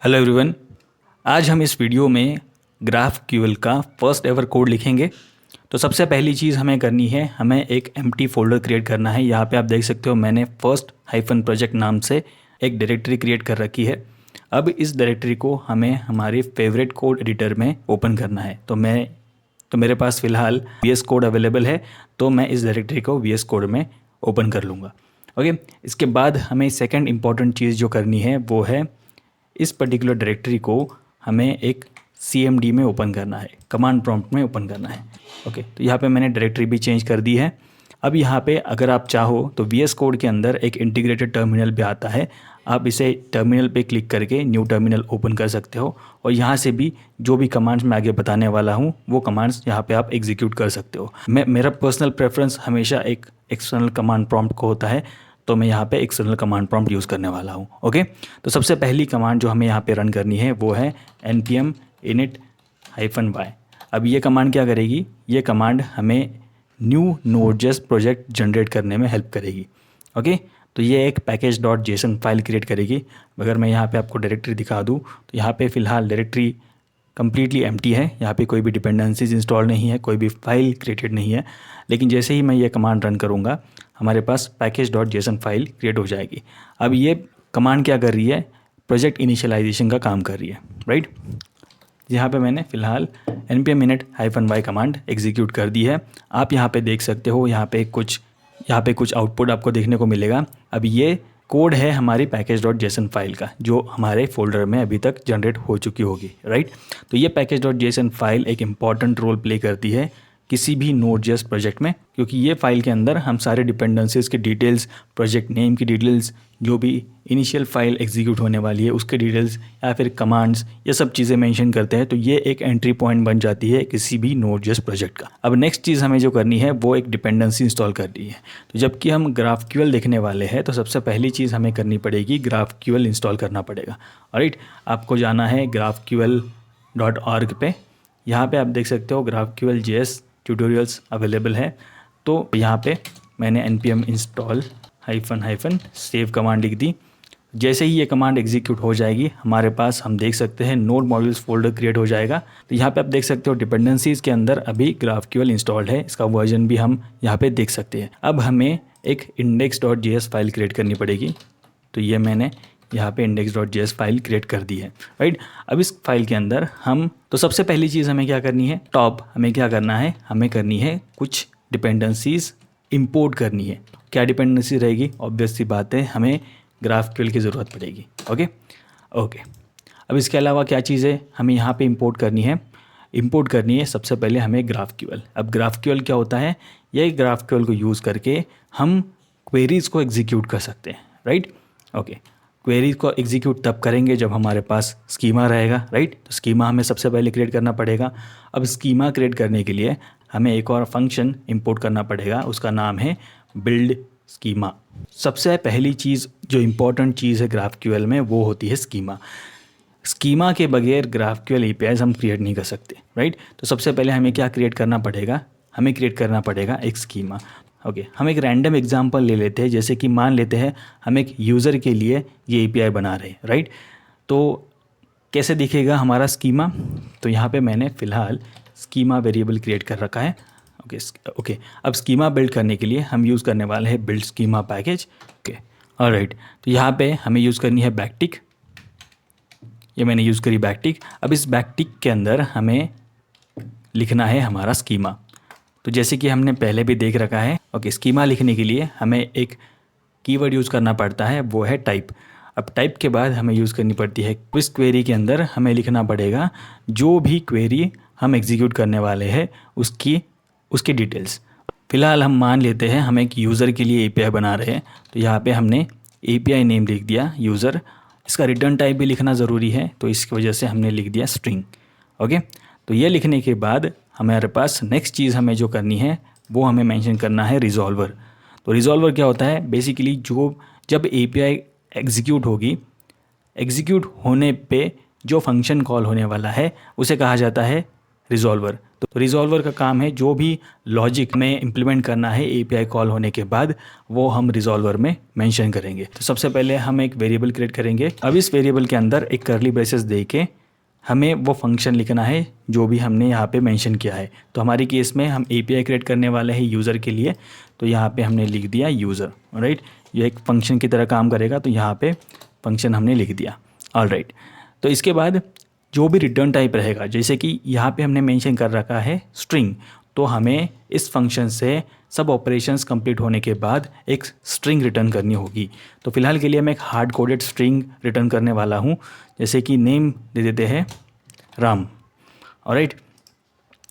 Hello everyone. आज हम इस वीडियो में ग्राफ क्यूएल का फर्स्ट एवर कोड लिखेंगे। तो सबसे पहली चीज़ हमें करनी है, हमें एक एम्प्टी फोल्डर क्रिएट करना है। यहाँ पे आप देख सकते हो मैंने फर्स्ट हाइफन प्रोजेक्ट नाम से एक डायरेक्टरी क्रिएट कर रखी है। अब इस डायरेक्टरी को हमें हमारे फेवरेट कोड एडिटर में ओपन करना है। तो मेरे पास फ़िलहाल VS कोड अवेलेबल है, तो मैं इस डायरेक्टरी को VS कोड में ओपन कर लूँगा। ओके, इसके बाद हमें सेकंड इम्पॉर्टेंट चीज़ जो करनी है वो है इस पर्टिकुलर डायरेक्टरी को हमें एक CMD में ओपन करना है, कमांड प्रॉम्प्ट में ओपन करना है। ओके, तो यहाँ पे मैंने डायरेक्टरी भी चेंज कर दी है। अब यहाँ पे अगर आप चाहो तो VS कोड के अंदर एक इंटीग्रेटेड टर्मिनल भी आता है। आप इसे टर्मिनल पे क्लिक करके न्यू टर्मिनल ओपन कर सकते हो और यहाँ से भी जो भी कमांड्स मैं आगे बताने वाला हूँ वो कमांड्स यहाँ पे आप एग्जीक्यूट कर सकते हो। मेरा पर्सनल प्रेफरेंस हमेशा एक एक्सटर्नल कमांड प्रॉम्प्ट को होता है, तो मैं यहाँ पे एक्सटर्नल कमांड प्रॉम्प्ट यूज़ करने वाला हूँ। ओके, तो सबसे पहली कमांड जो हमें यहाँ पे रन करनी है वो है npm init-y। अब ये कमांड क्या करेगी? ये कमांड हमें न्यू नोड.js प्रोजेक्ट जनरेट करने में हेल्प करेगी। ओके, तो ये एक package.json फाइल क्रिएट करेगी। अगर मैं यहाँ पे आपको डायरेक्टरी दिखा दूँ तो यहाँ पे फ़िलहाल डायरेक्टरी कम्प्लीटली एम्प्टी है। यहाँ पे कोई भी डिपेंडेंसीज इंस्टॉल नहीं है, कोई भी फाइल क्रिएटेड नहीं है। लेकिन जैसे ही मैं ये कमांड रन करूँगा हमारे पास package.json फाइल क्रिएट हो जाएगी। अब ये कमांड क्या कर रही है? प्रोजेक्ट इनिशियलाइजेशन का काम कर रही है, राइट। यहाँ पे मैंने फ़िलहाल npm init-y कमांड एग्जीक्यूट कर दी है। आप यहाँ पे देख सकते हो, यहाँ पे कुछ आउटपुट आपको देखने को मिलेगा। अब ये कोड है हमारी package.json फाइल का, जो हमारे फोल्डर में अभी तक जनरेट हो चुकी होगी, राइट। तो ये package.json फाइल एक इम्पॉर्टेंट रोल प्ले करती है किसी भी Node.js प्रोजेक्ट में, क्योंकि ये फाइल के अंदर हम सारे डिपेंडेंसीज के डिटेल्स, प्रोजेक्ट नेम की डिटेल्स, जो भी इनिशियल फाइल एग्जीक्यूट होने वाली है उसके डिटेल्स या फिर कमांड्स, ये सब चीज़ें मेंशन करते हैं। तो ये एक एंट्री पॉइंट बन जाती है किसी भी Node.js प्रोजेक्ट का। अब नेक्स्ट चीज़ हमें जो करनी है वो एक डिपेंडेंसी इंस्टॉल करनी है। तो जबकि हम GraphQL देखने वाले हैं तो सबसे पहली चीज़ हमें करनी पड़ेगी, GraphQL इंस्टॉल करना पड़ेगा। राइट, आपको जाना है graphql.org पे। यहाँ पे आप देख सकते हो GraphQL JS ट्यूटोरियल्स अवेलेबल है। तो यहाँ पे मैंने npm install -save कमांड लिख दी। जैसे ही ये कमांड एग्जीक्यूट हो जाएगी हमारे पास हम देख सकते हैं नोड मॉड्यूल्स फोल्डर क्रिएट हो जाएगा। तो यहाँ पे आप देख सकते हो डिपेंडेंसीज़ के अंदर अभी GraphQL इंस्टॉल्ड है, इसका वर्जन भी हम यहाँ पे देख सकते हैं। अब हमें एक index.js फाइल क्रिएट करनी पड़ेगी। तो ये मैंने यहाँ पे index.js फाइल क्रिएट कर दी है, राइट। अब इस फाइल के अंदर सबसे पहली चीज़ हमें क्या करनी है, हमें क्या करना है, हमें करनी है कुछ डिपेंडेंसीज़ इंपोर्ट करनी है। क्या डिपेंडेंसी रहेगी? ऑब्वियस सी बात है, हमें GraphQL की ज़रूरत पड़ेगी। ओके, अब इसके अलावा क्या चीज़ है हमें यहाँ पे इंपोर्ट करनी है? सबसे पहले हमें GraphQL। अब GraphQL क्या होता है? ये GraphQL को यूज़ करके हम क्वेरीज़ को एग्जीक्यूट कर सकते हैं, राइट। ओके, क्वेरीज को एग्जीक्यूट तब करेंगे जब हमारे पास स्कीमा रहेगा, राइट। तो स्कीमा हमें सबसे पहले क्रिएट करना पड़ेगा। अब स्कीमा क्रिएट करने के लिए हमें एक और फंक्शन इंपोर्ट करना पड़ेगा, उसका नाम है बिल्ड स्कीमा। सबसे पहली चीज़ जो इम्पोर्टेंट चीज़ है GraphQL में वो होती है स्कीमा। स्कीमा के बगैर GraphQL APIs हम क्रिएट नहीं कर सकते, राइट। तो सबसे पहले हमें क्या क्रिएट करना पड़ेगा? हमें क्रिएट करना पड़ेगा एक स्कीमा। ओके, हम एक रैंडम एग्जांपल ले लेते हैं। जैसे कि मान लेते हैं हम एक यूज़र के लिए ये API बना रहे हैं, राइट। तो कैसे दिखेगा हमारा स्कीमा? तो यहाँ पे मैंने फ़िलहाल स्कीमा वेरिएबल क्रिएट कर रखा है। ओके, अब स्कीमा बिल्ड करने के लिए हम यूज़ करने वाले हैं build schema package. Okay, alright. तो यहाँ पे हमें यूज़ करनी है बैकटिक। ये मैंने यूज़ करी बैकटिक। अब इस बैकटिक के अंदर हमें लिखना है हमारा स्कीमा। तो जैसे कि हमने पहले भी देख रखा है, ओके, स्कीमा लिखने के लिए हमें एक कीवर्ड यूज़ करना पड़ता है, वो है टाइप। अब टाइप के बाद हमें यूज़ करनी पड़ती है इस क्वेरी के अंदर हमें लिखना पड़ेगा जो भी क्वेरी हम एग्जीक्यूट करने वाले हैं उसकी डिटेल्स। फ़िलहाल हम मान लेते हैं हम एक यूज़र के लिए API बना रहे हैं, तो यहाँ पे हमने API नेम लिख दिया यूज़र। इसका रिटर्न टाइप भी लिखना ज़रूरी है, तो इसकी वजह से हमने लिख दिया स्ट्रिंग। ओके, तो ये लिखने के बाद हमारे पास नेक्स्ट चीज़ हमें जो करनी है वो हमें मेंशन करना है रिजॉल्वर। तो रिजॉल्वर क्या होता है? बेसिकली जब API एग्जीक्यूट होगी, एग्जीक्यूट होने पे जो फंक्शन कॉल होने वाला है उसे कहा जाता है रिजॉल्वर। तो रिजॉल्वर का काम है जो भी लॉजिक में इम्प्लीमेंट करना है एपीआई कॉल होने के बाद, वो हम रिजॉल्वर में मेंशन करेंगे। तो सबसे पहले हम एक वेरिएबल क्रिएट करेंगे। अब इस वेरिएबल के अंदर एक कर्ली ब्रेसेस दे के हमें वो फंक्शन लिखना है जो भी हमने यहाँ पे मेंशन किया है। तो हमारी केस में हम एपीआई क्रिएट करने वाले हैं यूज़र के लिए, तो यहाँ पे हमने लिख दिया यूज़र। ऑलराइट, ये एक फंक्शन की तरह काम करेगा, तो यहाँ पे फंक्शन हमने लिख दिया। ऑलराइट, तो इसके बाद जो भी रिटर्न टाइप रहेगा, जैसे कि यहाँ पे हमने मेंशन कर रखा है स्ट्रिंग, तो हमें इस फंक्शन से सब ऑपरेशंस कंप्लीट होने के बाद एक स्ट्रिंग रिटर्न करनी होगी। तो फिलहाल के लिए मैं एक हार्ड कोडेड स्ट्रिंग रिटर्न करने वाला हूँ, जैसे कि नेम दे देते हैं राम। ऑलराइट,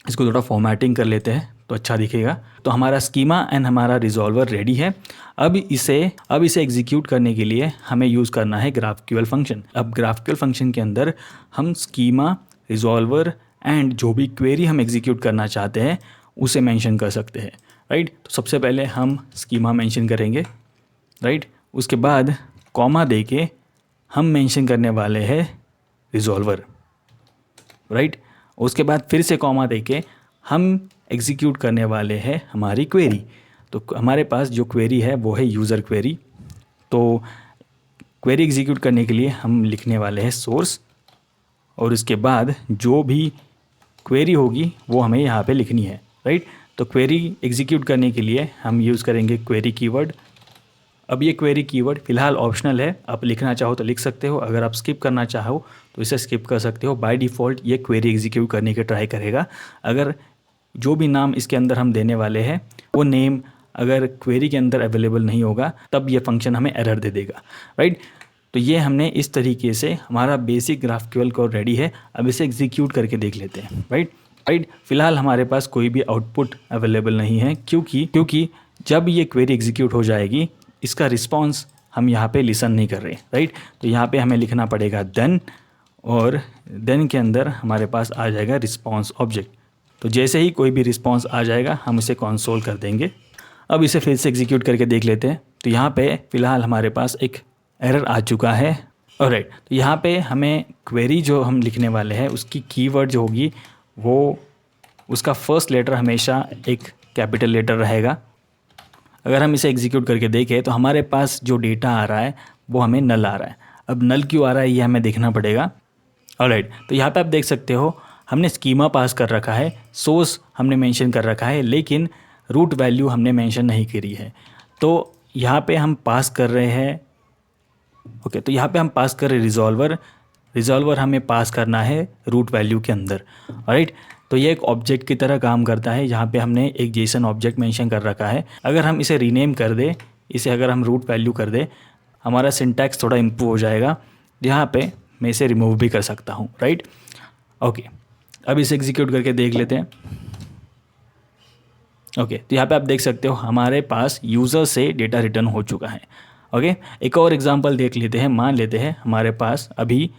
इसको थोड़ा फॉर्मेटिंग कर लेते हैं तो अच्छा दिखेगा। तो हमारा स्कीमा एंड हमारा रिजॉल्वर रेडी है। अब इसे एग्जीक्यूट करने के लिए हमें यूज़ करना है ग्राफक्यूएल फंक्शन। अब ग्राफक्यूएल फंक्शन के अंदर हम स्कीमा, रिजॉल्वर एंड जो भी क्वेरी हम एग्जीक्यूट करना चाहते हैं उसे मेंशन कर सकते हैं। राइट, तो सबसे पहले हम स्कीमा मेंशन करेंगे। राइट, उसके बाद कॉमा दे के हम मेंशन करने वाले हैं रिजॉल्वर। राइट, उसके बाद फिर से कॉमा दे के हम एग्जीक्यूट करने वाले हैं हमारी क्वेरी। तो हमारे पास जो क्वेरी है वो है यूज़र क्वेरी। तो क्वेरी एग्जीक्यूट करने के लिए हम लिखने वाले हैं सोर्स, और उसके बाद जो भी क्वेरी होगी वो हमें यहाँ पे लिखनी है। राइट, तो क्वेरी एग्जीक्यूट करने के लिए हम यूज़ करेंगे क्वेरी कीवर्ड। अब ये क्वेरी कीवर्ड फ़िलहाल ऑप्शनल है, आप लिखना चाहो तो लिख सकते हो, अगर आप स्किप करना चाहो तो इसे स्किप कर सकते हो। बाय डिफ़ॉल्ट ये क्वेरी एग्जीक्यूट करने के ट्राई करेगा। अगर जो भी नाम इसके अंदर हम देने वाले हैं वो नेम अगर क्वेरी के अंदर अवेलेबल नहीं होगा तब ये फंक्शन हमें एरर दे देगा। राइट, तो ये हमने इस तरीके से हमारा बेसिक ग्राफक्यूएल कोड रेडी है। अब इसे एग्जीक्यूट करके देख लेते हैं। राइट, फ़िलहाल हमारे पास कोई भी आउटपुट अवेलेबल नहीं है, क्योंकि जब ये क्वेरी एग्जीक्यूट हो जाएगी इसका रिस्पॉन्स हम यहाँ पे लिसन नहीं कर रहे। राइट, तो यहाँ पे हमें लिखना पड़ेगा देन, और देन के अंदर हमारे पास आ जाएगा रिस्पॉन्स ऑब्जेक्ट। तो जैसे ही कोई भी रिस्पॉन्स आ जाएगा हम इसे कंसोल कर देंगे। अब इसे फिर से एग्जीक्यूट करके देख लेते हैं। तो यहाँ पे फ़िलहाल हमारे पास एक एरर आ चुका है। ऑलराइट, तो यहाँ पे हमें क्वेरी जो हम लिखने वाले हैं उसकी कीवर्ड जो होगी वो उसका फर्स्ट लेटर हमेशा एक कैपिटल लेटर रहेगा। अगर हम इसे एग्जीक्यूट करके देखें तो हमारे पास जो डेटा आ रहा है वो हमें नल आ रहा है। अब नल क्यों आ रहा है ये हमें देखना पड़ेगा। ऑलराइट, तो यहाँ पे आप देख सकते हो हमने स्कीमा पास कर रखा है, सोर्स हमने मेंशन कर रखा है, लेकिन रूट वैल्यू हमने मेंशन नहीं करी है। तो यहाँ पे हम पास कर रहे हैं, ओके, तो यहाँ पे हम पास कर रहे रिजॉल्वर हमें पास करना है रूट वैल्यू के अंदर। ऑलराइट, तो ये एक ऑब्जेक्ट की तरह काम करता है। यहाँ पे हमने एक जेसन ऑब्जेक्ट मेंशन कर रखा है। अगर हम इसे रीनेम कर दे, इसे अगर हम रूट वैल्यू कर दे, हमारा सिंटैक्स थोड़ा इम्प्रूव हो जाएगा। यहाँ पे मैं इसे रिमूव भी कर सकता हूँ। राइट, ओके, अब इसे एग्जीक्यूट करके देख लेते हैं। ओके, तो यहाँ पे आप देख सकते हो हमारे पास यूज़र से डेटा रिटर्न हो चुका है। ओके, एक और एग्जांपल देख लेते हैं। मान लेते हैं हमारे पास अभी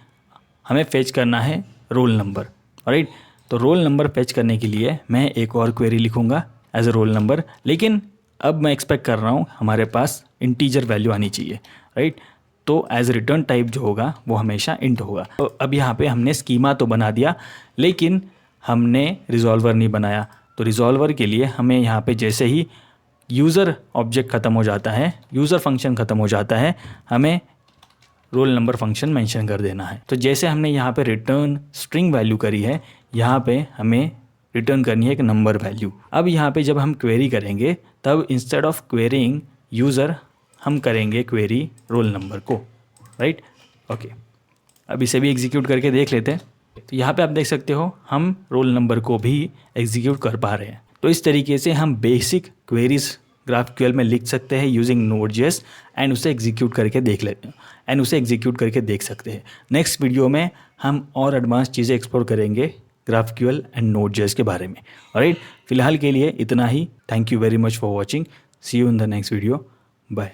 हमें फेच करना है रोल नंबर। राइट, तो रोल नंबर फेच करने के लिए मैं एक और क्वेरी लिखूंगा एज अ रोल नंबर, लेकिन अब मैं एक्सपेक्ट कर रहा हूँ हमारे पास इंटीजर वैल्यू आनी चाहिए। राइट, तो एज रिटर्न टाइप जो होगा वो हमेशा इंट होगा। तो अब यहाँ पे हमने स्कीमा तो बना दिया लेकिन हमने रिजॉल्वर नहीं बनाया। तो रिजॉल्वर के लिए हमें यहाँ पे जैसे ही यूज़र ऑब्जेक्ट ख़त्म हो जाता है, यूज़र फंक्शन ख़त्म हो जाता है, हमें रोल नंबर फंक्शन मेंशन कर देना है। तो जैसे हमने यहाँ पे रिटर्न स्ट्रिंग वैल्यू करी है, यहाँ पे हमें रिटर्न करनी है एक नंबर वैल्यू। अब यहाँ पे जब हम क्वेरी करेंगे तब इंस्टेड ऑफ क्वेरिंग यूज़र हम करेंगे क्वेरी रोल नंबर को। राइट, ओके, अब इसे भी एग्जीक्यूट करके देख लेते हैं। तो यहाँ पे आप देख सकते हो हम रोल नंबर को भी एग्जीक्यूट कर पा रहे हैं। तो इस तरीके से हम बेसिक क्वेरीज ग्राफक्यूएल में लिख सकते हैं यूजिंग नोड.जेएस एंड उसे एग्जीक्यूट करके देख सकते हैं। नेक्स्ट वीडियो में हम और एडवांस चीज़ें एक्सप्लोर करेंगे ग्राफक्यूएल एंड नोड.जेएस के बारे में। ऑलराइट, फिलहाल के लिए इतना ही। Thank you very much for watching. See you in the next video. Bye.